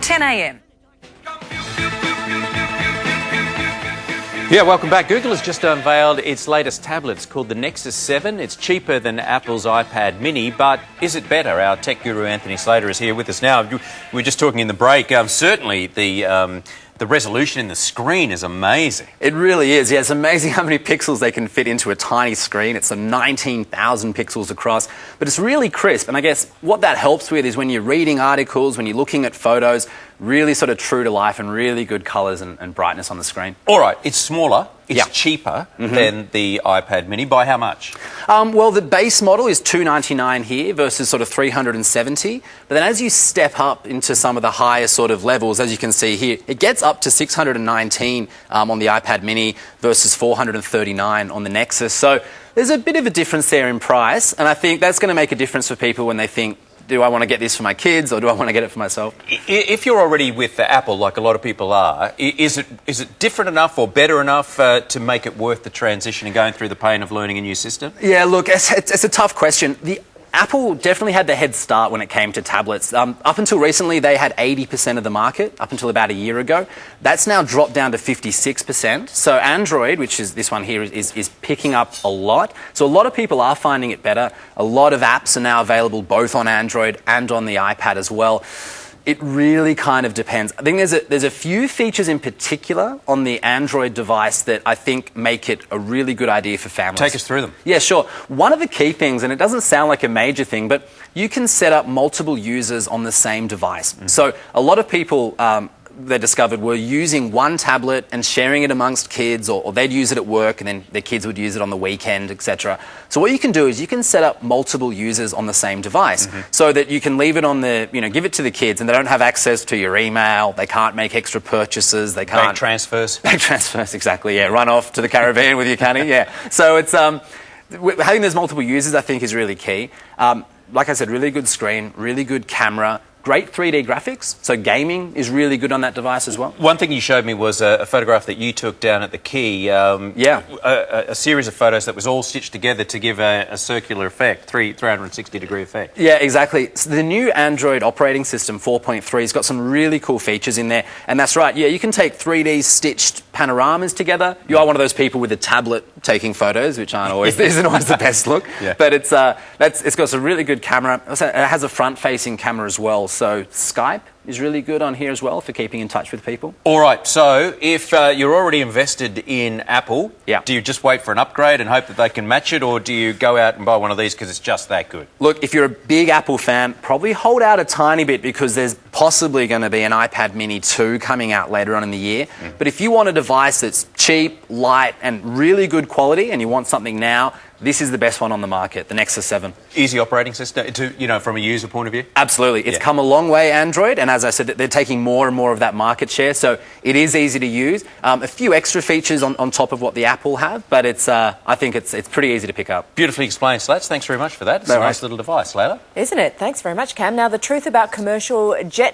10 a.m. Yeah, welcome back. Google has just unveiled its latest tablet. It's called the Nexus 7. It's cheaper than Apple's iPad mini, but is it better? Our tech guru Anthony Slater is here with us now. We were just talking in the break. Certainly the resolution in the screen is amazing. It really is. Yeah, it's amazing how many pixels they can fit into a tiny screen. It's some 19,000 pixels across, but it's really crisp. And I guess what that helps with is when you're reading articles, when you're looking at photos, really sort of true to life and really good colours and brightness on the screen. All right, it's smaller. It's cheaper than the iPad mini. By how much? Well, the base model is $299 here versus sort of $370. But then as you step up into some of the higher sort of levels, as you can see here, it gets up to $619 on the iPad mini versus $439 on the Nexus. So there's a bit of a difference there in price. And I think that's going to make a difference for people when they think, do I want to get this for my kids or do I want to get it for myself? If you're already with Apple, like a lot of people are, is it different enough or better enough to make it worth the transition and going through the pain of learning a new system? Yeah, look, it's a tough question. Apple definitely had the head start when it came to tablets. Up until recently, they had 80% of the market, up until about a year ago. That's now dropped down to 56%. So Android, which is this one here, is picking up a lot. So a lot of people are finding it better. A lot of apps are now available both on Android and on the iPad as well. It really kind of depends. I think there's a few features in particular on the Android device that I think make it a really good idea for families. Take us through them. Yeah, sure. One of the key things, and it doesn't sound like a major thing, but you can set up multiple users on the same device. So a lot of people they discovered were using one tablet and sharing it amongst kids, or they'd use it at work and then their kids would use it on the weekend, etc. So what you can do is you can set up multiple users on the same device so that you can leave it on the, give it to the kids and they don't have access to your email, they can't make extra purchases, they can't... Bank transfers. Bank transfers, exactly, yeah. Run off to the Caribbean with your canny, yeah. So it's, having those multiple users I think is really key. Like I said, really good screen, really good camera, great 3D graphics, so gaming is really good on that device as well. One thing you showed me was a photograph that you took down at the Key. A series of photos that was all stitched together to give a circular effect, 360-degree effect. Yeah, exactly. So the new Android operating system, 4.3, has got some really cool features in there. And that's right, yeah, you can take 3D stitched panoramas together. You are one of those people with a tablet taking photos, which isn't always the best look. But it's got some really good camera. It has a front-facing camera as well. So Skype is really good on here as well for keeping in touch with people. All right, so if you're already invested in Apple, do you just wait for an upgrade and hope that they can match it, or do you go out and buy one of these because it's just that good? Look, if you're a big Apple fan, probably hold out a tiny bit because there's possibly going to be an iPad mini 2 coming out later on in the year. But if you want a device that's cheap, light, and really good quality, and you want something now, this is the best one on the market, the Nexus 7. Easy operating system, from a user point of view? Absolutely. It's come a long way, Android, and as I said, they're taking more and more of that market share, so it is easy to use. A few extra features on top of what the Apple have, but I think it's pretty easy to pick up. Beautifully explained, Slater. Thanks very much for that. It's a nice little device, Slater. Isn't it? Thanks very much, Cam. Now, the truth about commercial jet